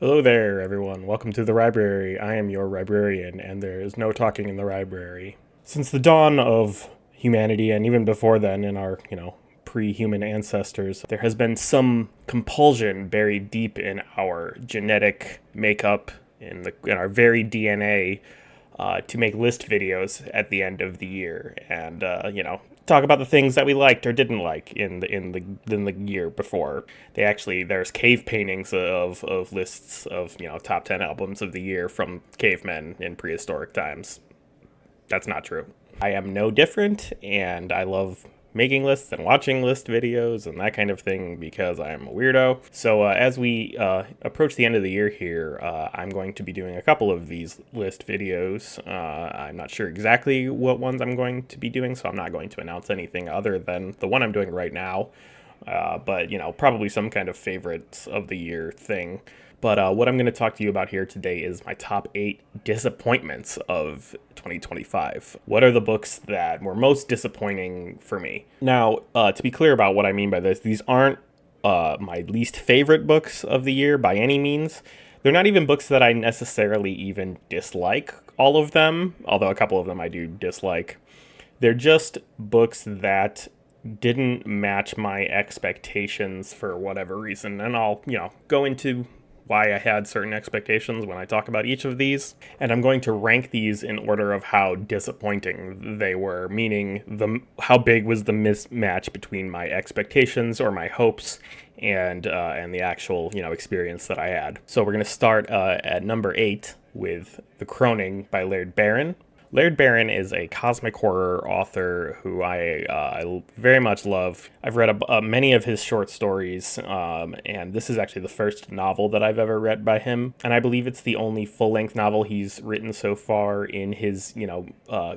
Hello there, everyone. Welcome to the Rybrary. I am your librarian, and there is no talking in the Rybrary. Since the dawn of humanity, and even before then, in our, pre-human ancestors, there has been some compulsion buried deep in our genetic makeup, in our very DNA, to make list videos at the end of the year, and talk about the things that we liked or didn't like in the year before. There's cave paintings of lists of top 10 albums of the year from cavemen in prehistoric times. That's not true. I am no different, and I love making lists and watching list videos and that kind of thing because I'm a weirdo. So as we approach the end of the year here, I'm going to be doing a couple of these list videos. I'm not sure exactly what ones I'm going to be doing, so I'm not going to announce anything other than the one I'm doing right now. But probably some kind of favorites of the year thing. But what I'm going to talk to you about here today is my top 8 disappointments of 2025. What are the books that were most disappointing for me? Now, to be clear about what I mean by this, these aren't my least favorite books of the year by any means. They're not even books that I necessarily even dislike, all of them, although a couple of them I do dislike. They're just books that didn't match my expectations for whatever reason. And I'll, go into why I had certain expectations when I talk about each of these. And I'm going to rank these in order of how disappointing they were, meaning how big was the mismatch between my expectations or my hopes and the actual experience that I had. So we're going to start at number 8 with The Croning by Laird Barron. Laird Barron is a cosmic horror author who I very much love. I've read many of his short stories, and this is actually the first novel that I've ever read by him. And I believe it's the only full-length novel he's written so far in his,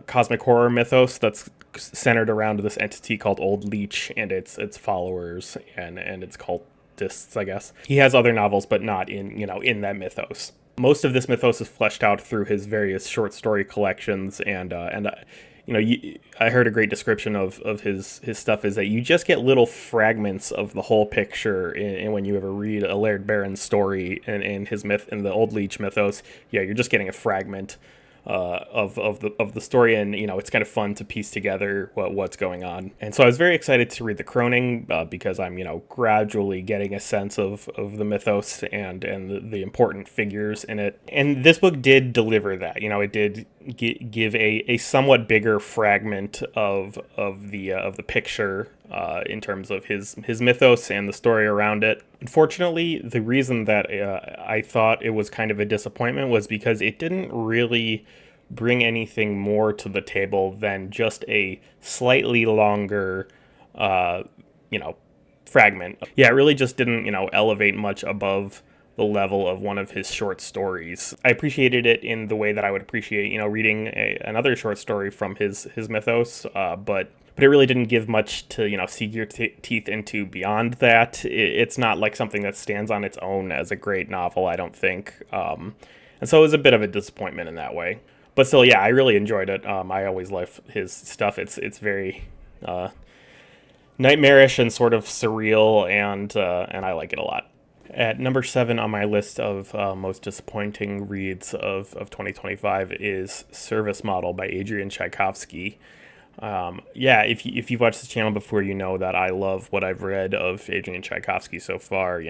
cosmic horror mythos that's centered around this entity called Old Leech and its followers and its cultists, I guess. He has other novels, but not in that mythos. Most of this mythos is fleshed out through his various short story collections, I heard a great description of his stuff is that you just get little fragments of the whole picture when you ever read a Laird Barron story in his myth in the Old Leech mythos. Yeah, you're just getting a fragment of the story, and it's kind of fun to piece together what's going on. And so I was very excited to read The Croning because I'm gradually getting a sense of the mythos and the important figures in it. And this book did deliver that. It did give a somewhat bigger fragment of the picture in terms of his mythos and the story around it. Unfortunately, the reason that I thought it was kind of a disappointment was because it didn't really bring anything more to the table than just a slightly longer, uh, fragment. Yeah, it really just didn't, elevate much above the level of one of his short stories. I appreciated it in the way that I would appreciate, reading another short story from his mythos, but it really didn't give much to sink your teeth into beyond that. It's not like something that stands on its own as a great novel, I don't think. And so it was a bit of a disappointment in that way. But still, yeah, I really enjoyed it. I always love his stuff. It's very nightmarish and sort of surreal, and I like it a lot. At number 7 on my list of most disappointing reads of 2025 is Service Model by Adrian Tchaikovsky. Yeah, if you've watched this channel before, you know that I love what I've read of Adrian Tchaikovsky so far.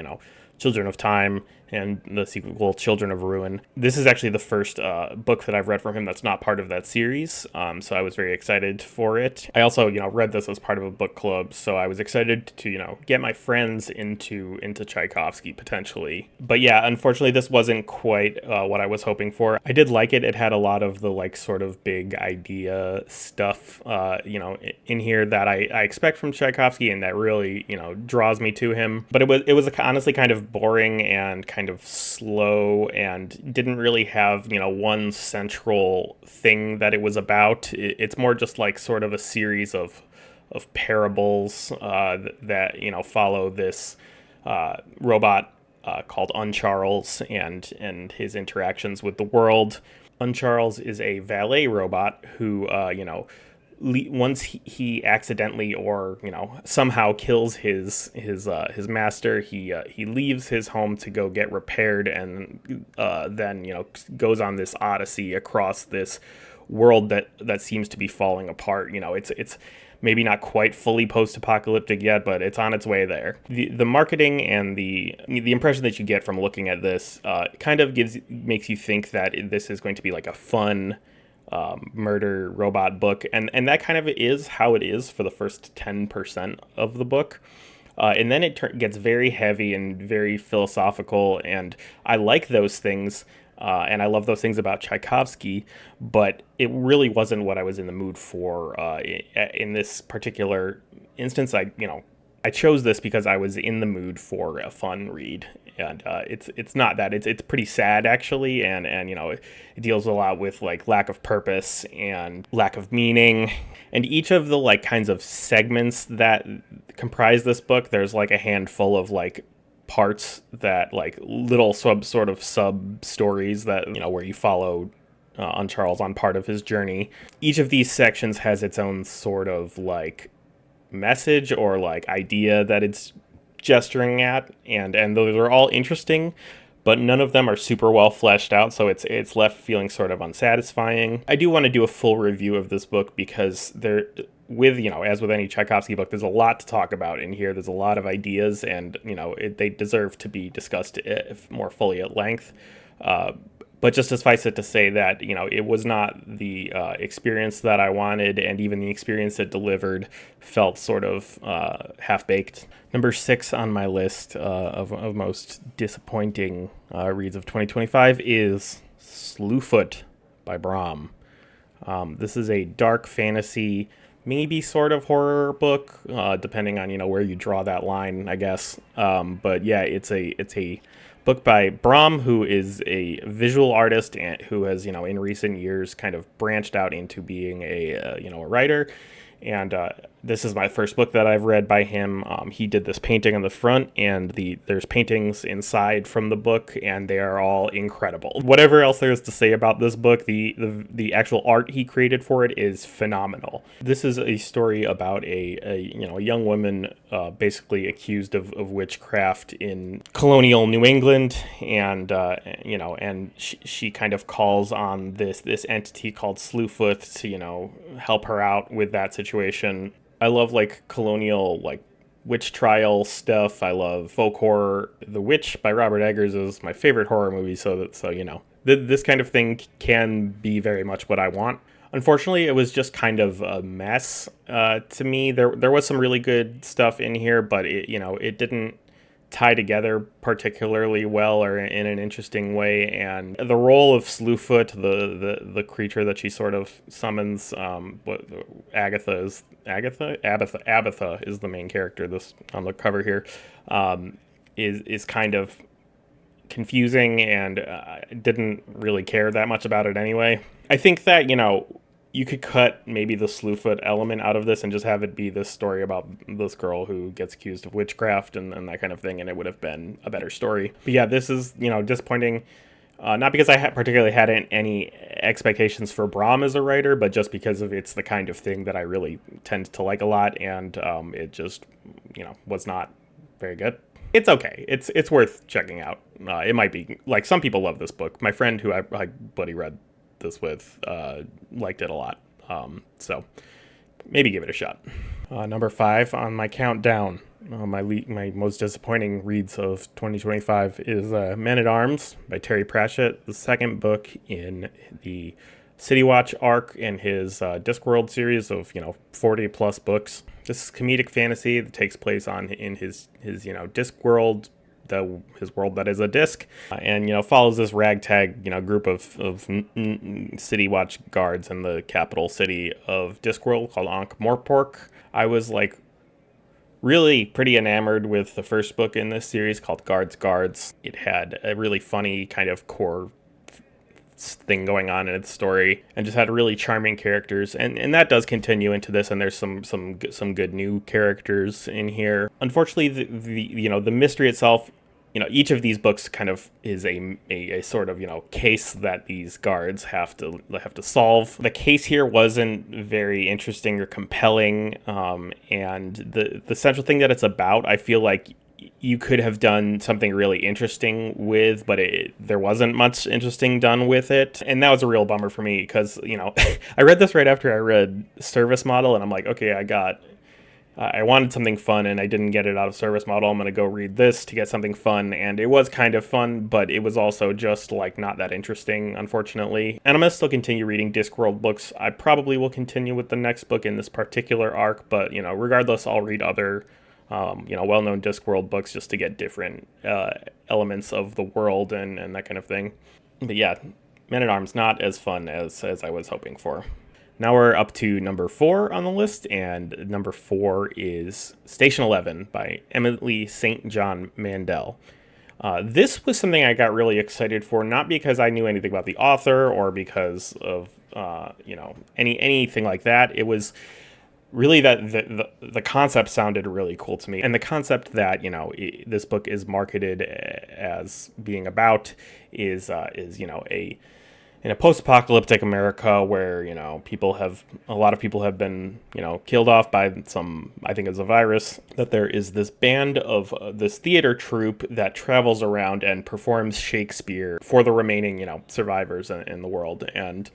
Children of Time and the sequel Children of Ruin. This is actually the first book that I've read from him that's not part of that series, so I was very excited for it. I also, read this as part of a book club, so I was excited to, get my friends into Tchaikovsky potentially. But yeah, unfortunately, this wasn't quite what I was hoping for. I did like it. It had a lot of the sort of big idea stuff, in here that I expect from Tchaikovsky and that really, draws me to him. But it was honestly kind of boring and kind of slow and didn't really have one central thing that it was about. It's more just like sort of a series of parables that follow this robot called Uncharles and his interactions with the world. Uncharles is a valet robot who once he accidentally or somehow kills his master, he leaves his home to go get repaired, and then goes on this odyssey across this world that seems to be falling apart. It's maybe not quite fully post-apocalyptic yet, but it's on its way there. The marketing and the impression that you get from looking at this kind of makes you think that this is going to be like a fun murder robot book, and that kind of is how it is for the first 10% of the book. And then it gets very heavy and very philosophical, and I like those things, and I love those things about Tchaikovsky, but it really wasn't what I was in the mood for in this particular instance. I chose this because I was in the mood for a fun read, and it's not that. It's pretty sad actually, and it deals a lot with like lack of purpose and lack of meaning, and each of the like kinds of segments that comprise this book, there's like a handful of like parts that like little sub stories that where you follow on Charles on part of his journey. Each of these sections has its own sort of like message or like idea that it's gesturing at, and those are all interesting, but none of them are super well fleshed out, so it's left feeling sort of unsatisfying. I do want to do a full review of this book because as with any Tchaikovsky book, there's a lot to talk about in here. There's a lot of ideas, and they deserve to be discussed more fully at length. But just suffice it to say that, it was not the experience that I wanted, and even the experience it delivered felt sort of half-baked. Number 6 on my list of most disappointing reads of 2025 is Slewfoot by Brom. This is a dark fantasy, maybe sort of horror book, depending on, where you draw that line, I guess. But yeah, it's a book by Brom, who is a visual artist and who has, in recent years kind of branched out into being a writer. And this is my first book that I've read by him. He did this painting on the front, and there's paintings inside from the book, and they are all incredible. Whatever else there is to say about this book, the actual art he created for it is phenomenal. This is a story about a young woman basically accused of witchcraft in colonial New England, and and she kind of calls on this entity called Slewfoot to help her out with that situation. I love like colonial like witch trial stuff. I love folk horror. The Witch by Robert Eggers is my favorite horror movie, so this kind of thing can be very much what I want. Unfortunately, it was just kind of a mess to me. There was some really good stuff in here, but it didn't tie together particularly well or in an interesting way. And the role of Slewfoot, the creature that she sort of summons, Abatha is the main character this on the cover here, is kind of confusing, and didn't really care that much about it anyway. I think that you could cut maybe the Slewfoot element out of this and just have it be this story about this girl who gets accused of witchcraft and that kind of thing, and it would have been a better story. But yeah, this is, disappointing. Not because I particularly had any expectations for Brom as a writer, but just because it's the kind of thing that I really tend to like a lot, and it just, was not very good. It's okay. It's worth checking out. It might be, like, some people love this book. My friend who I buddy read this with liked it a lot, so maybe give it a shot. Number 5 on my countdown, my most disappointing reads of 2025 is Men at Arms by Terry Pratchett, the second book in the City Watch arc in his Discworld series of 40 plus books. This is comedic fantasy that takes place in his Discworld, his world that is a disc, and follows this ragtag group of City Watch guards in the capital city of Discworld called Ankh-Morpork. I was really pretty enamored with the first book in this series called Guards. It had a really funny kind of core thing going on in its story, and just had really charming characters, and that does continue into this, and there's some good new characters in here. Unfortunately, the mystery itself each of these books kind of is a sort of, case that these guards have to solve. The case here wasn't very interesting or compelling, and the central thing that it's about, I feel like you could have done something really interesting with, but there wasn't much interesting done with it. And that was a real bummer for me because, I read this right after I read Service Model, and I'm like, okay, I wanted something fun and I didn't get it out of Service Model. I'm going to go read this to get something fun. And it was kind of fun, but it was also just like not that interesting, unfortunately. And I'm going to still continue reading Discworld books. I probably will continue with the next book in this particular arc, but, regardless, I'll read other, well-known Discworld books just to get different elements of the world and that kind of thing. But yeah, Man-at-Arms not as fun as I was hoping for. Now we're up to number 4 on the list, and number 4 is Station 11 by Emily St. John Mandel. This was something I got really excited for, not because I knew anything about the author or because of anything like that. It was really that the concept sounded really cool to me, and the concept that this book is marketed as being about is in a post-apocalyptic America where, a lot of people have been, killed off by some, I think it's a virus, that there is this band of this theater troupe that travels around and performs Shakespeare for the remaining, survivors in the world. And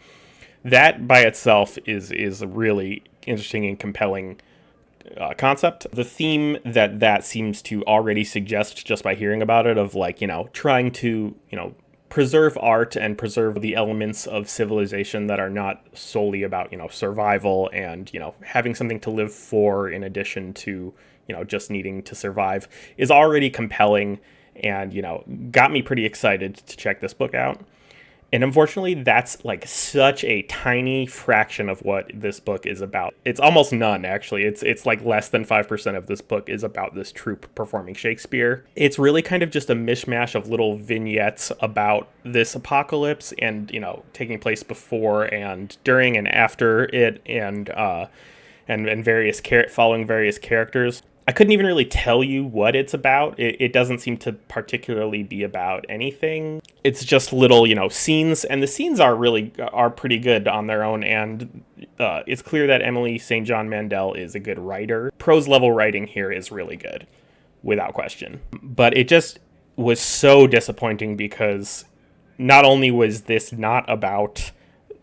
that by itself is a really interesting and compelling concept. The theme that seems to already suggest just by hearing about it of trying to, preserve art and preserve the elements of civilization that are not solely about, survival and, having something to live for in addition to, just needing to survive is already compelling and, got me pretty excited to check this book out. And unfortunately, that's such a tiny fraction of what this book is about. It's almost none, actually. It's less than 5% of this book is about this troupe performing Shakespeare. It's really kind of just a mishmash of little vignettes about this apocalypse and, taking place before and during and after it and following various characters. I couldn't even really tell you what it's about. It doesn't seem to particularly be about anything. It's just little, scenes, and the scenes are pretty good on their own, and it's clear that Emily St. John Mandel is a good writer. Prose level writing here is really good, without question. But it just was so disappointing because not only was this not about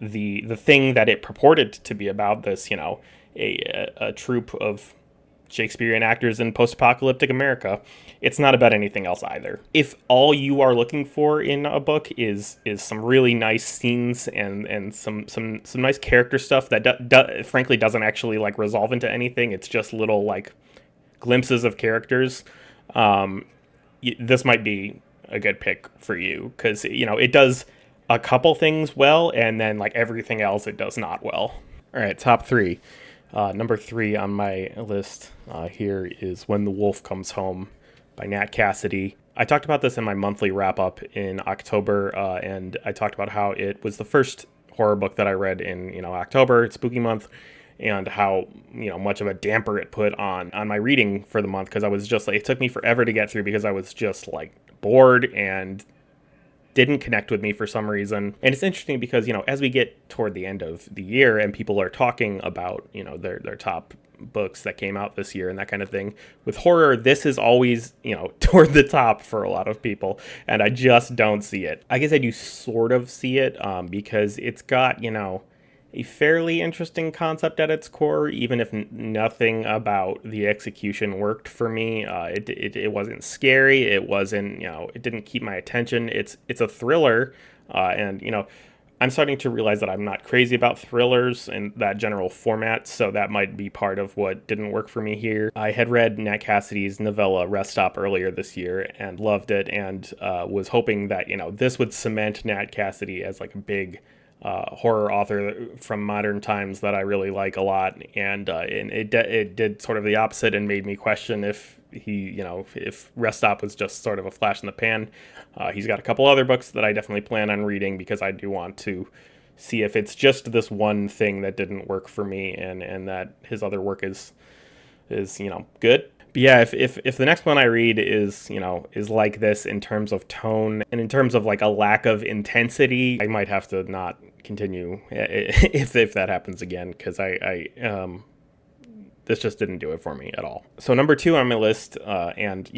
the thing that it purported to be about, this, a troupe of Shakespearean actors in post-apocalyptic America, it's not about anything else either. If all you are looking for in a book is some really nice scenes and some nice character stuff that frankly doesn't actually resolve into anything, it's just little glimpses of characters, this might be a good pick for you because it does a couple things well and then everything else it does not well. All right, top 3. Number 3 on my list here is When the Wolf Comes Home by Nat Cassidy. I talked about this in my monthly wrap-up in October, and I talked about how it was the first horror book that I read in, October, it's spooky month, and how, much of a damper it put on my reading for the month because I was just it took me forever to get through because I was just bored and didn't connect with me for some reason. And it's interesting because, as we get toward the end of the year and people are talking about, their top books that came out this year and that kind of thing, with horror, this is always, toward the top for a lot of people. And I just don't see it. I guess I do sort of see it because it's got, a fairly interesting concept at its core, even if nothing about the execution worked for me. It wasn't scary. It wasn't, it didn't keep my attention. It's a thriller, and I'm starting to realize that I'm not crazy about thrillers and that general format, so that might be part of what didn't work for me here. I had read Nat Cassidy's novella Rest Stop earlier this year and loved it, and was hoping that this would cement Nat Cassidy as a big horror author from modern times that I really like a lot, and it did sort of the opposite and made me question if he, if Rest Stop was just sort of a flash in the pan. He's got a couple other books that I definitely plan on reading because I do want to see if it's just this one thing that didn't work for me and that his other work is good. But yeah, if the next one I read is, is like this in terms of tone and in terms of like a lack of intensity, I might have to not continue if that happens again, because this just didn't do it for me at all. So number two on my list, and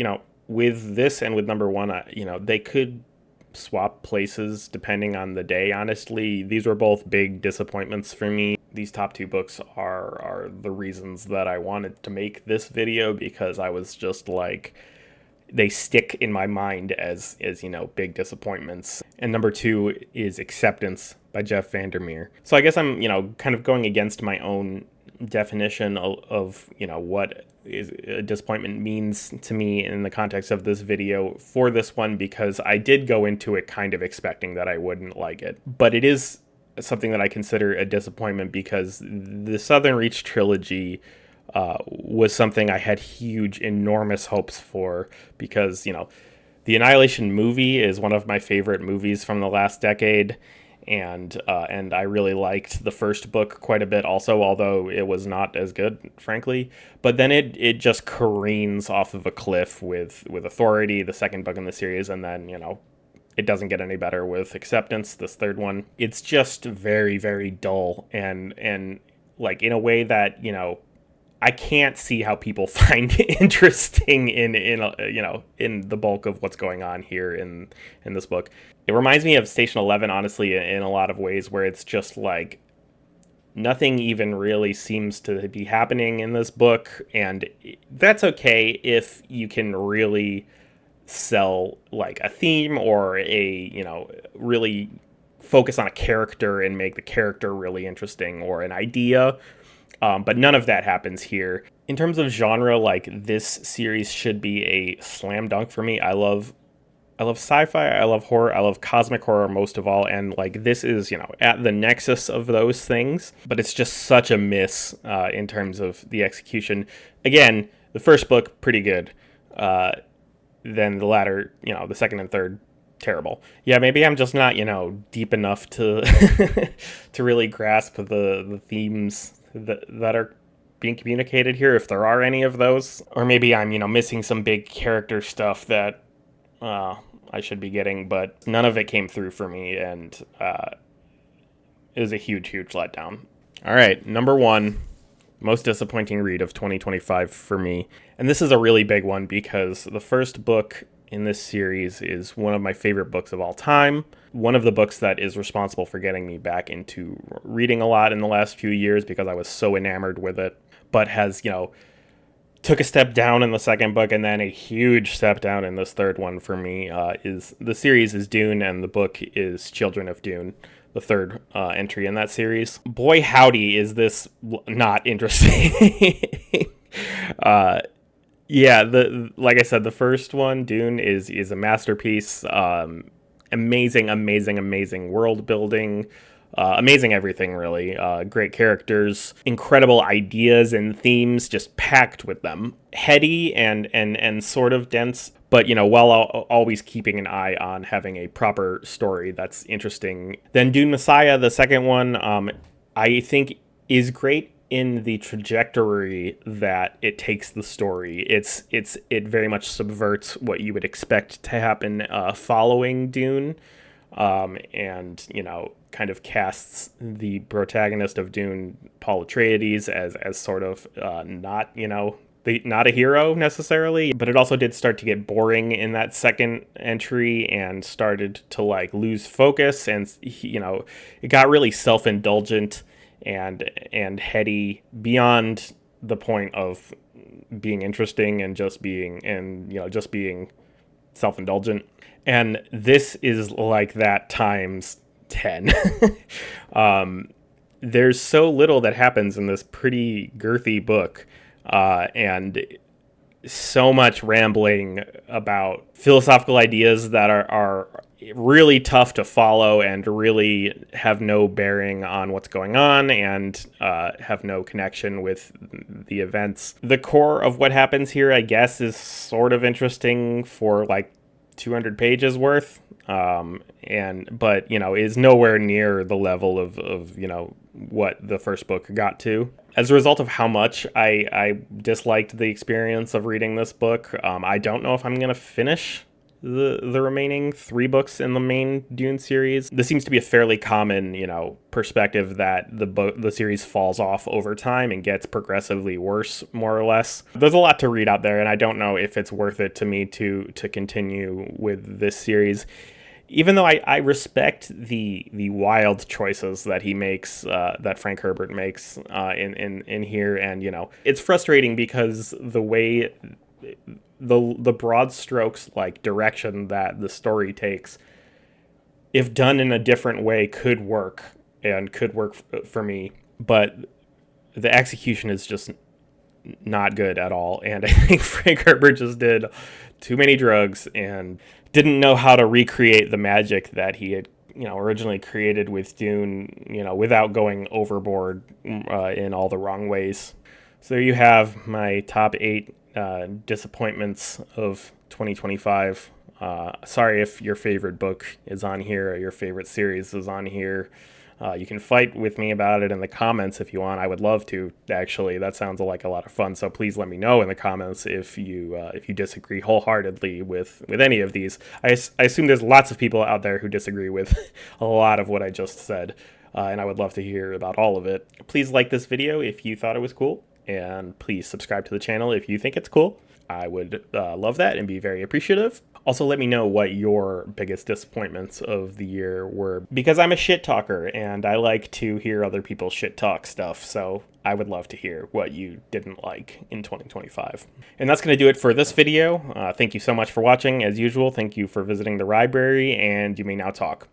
with this and with number one, they could swap places depending on the day. Honestly, these were both big disappointments for me. These top two books are the reasons that I wanted to make this video, because I was just like, they stick in my mind as big disappointments. And number two is Acceptance by Jeff Vandermeer. So I guess I'm kind of going against my own definition of what is a disappointment means to me in the context of this video for this one, because I did go into it kind of expecting that I wouldn't like it, but it is something that I consider a disappointment because the Southern Reach trilogy was something I had huge, enormous hopes for, because the Annihilation movie is one of my favorite movies from the last decade. And I really liked the first book quite a bit also, although it was not as good, frankly. But then it just careens off of a cliff with Authority, the second book in the series, and then, it doesn't get any better with Acceptance, this third one. It's just very, very dull and like in a way that, I can't see how people find interesting in the bulk of what's going on here in this book. It reminds me of Station 11, honestly, in a lot of ways, where it's just like nothing even really seems to be happening in this book, and that's okay if you can really sell like a theme or really focus on a character and make the character really interesting, or an idea. But none of that happens here. In terms of genre, like, this series should be a slam dunk for me. I love sci-fi, I love horror, I love cosmic horror most of all, and like this is, at the nexus of those things, but it's just such a miss in terms of the execution. Again, the first book, pretty good. Then the latter, the second and third, terrible. Yeah, maybe I'm just not, deep enough to to really grasp the themes that are being communicated here, if there are any of those. Or maybe I'm, missing some big character stuff that I should be getting, but none of it came through for me, and it was a huge, huge letdown. All right, number one, most disappointing read of 2025 for me. And this is a really big one because the first book in this series is one of my favorite books of all time. One of the books that is responsible for getting me back into reading a lot in the last few years because I was so enamored with it, but has, took a step down in the second book and then a huge step down in this third one for me. Is the series is Dune, and the book is Children of Dune, the third entry in that series. Boy, howdy, is this not interesting. Yeah, like I said, the first one, Dune, is a masterpiece. Amazing world building. Amazing everything, really. Great characters, incredible ideas and themes, just packed with them. Heady and sort of dense, but, while always keeping an eye on having a proper story that's interesting. Then Dune Messiah, the second one, I think is great in the trajectory that it takes the story. It very much subverts what you would expect to happen following Dune. And kind of casts the protagonist of Dune, Paul Atreides, as sort of not a hero necessarily, but it also did start to get boring in that second entry and started to like lose focus, and it got really self-indulgent and heady beyond the point of being interesting and just being self-indulgent. And this is like that times 10. There's so little that happens in this pretty girthy book, and so much rambling about philosophical ideas that are really tough to follow and really have no bearing on what's going on and have no connection with the events. The core of what happens here, I guess, is sort of interesting for like 200 pages worth, But is nowhere near the level of what the first book got to. As a result of how much I disliked the experience of reading this book, I don't know if I'm gonna finish the remaining 3 books in the main Dune series. This seems to be a fairly common, perspective that the series falls off over time and gets progressively worse, more or less. There's a lot to read out there, and I don't know if it's worth it to me to continue with this series. Even though I respect the wild choices that he makes, that Frank Herbert makes in here, and it's frustrating because the way the broad strokes like direction that the story takes, if done in a different way, could work for me, but the execution is just not good at all. And I think Frank Herbert just did too many drugs and didn't know how to recreate the magic that he had originally created with Dune, without going overboard in all the wrong ways. So there you have my top 8 disappointments of 2025. Sorry if your favorite book is on here or your favorite series is on here. You can fight with me about it in the comments if you want. I would love to, actually. That sounds like a lot of fun. So please let me know in the comments if you disagree wholeheartedly with any of these. I assume there's lots of people out there who disagree with a lot of what I just said, and I would love to hear about all of it. Please like this video if you thought it was cool, and please subscribe to the channel if you think it's cool. I would love that and be very appreciative. Also, let me know what your biggest disappointments of the year were, because I'm a shit talker and I like to hear other people shit talk stuff, so I would love to hear what you didn't like in 2025. And that's going to do it for this video. Thank you so much for watching. As usual, thank you for visiting the Rybrary, and you may now talk.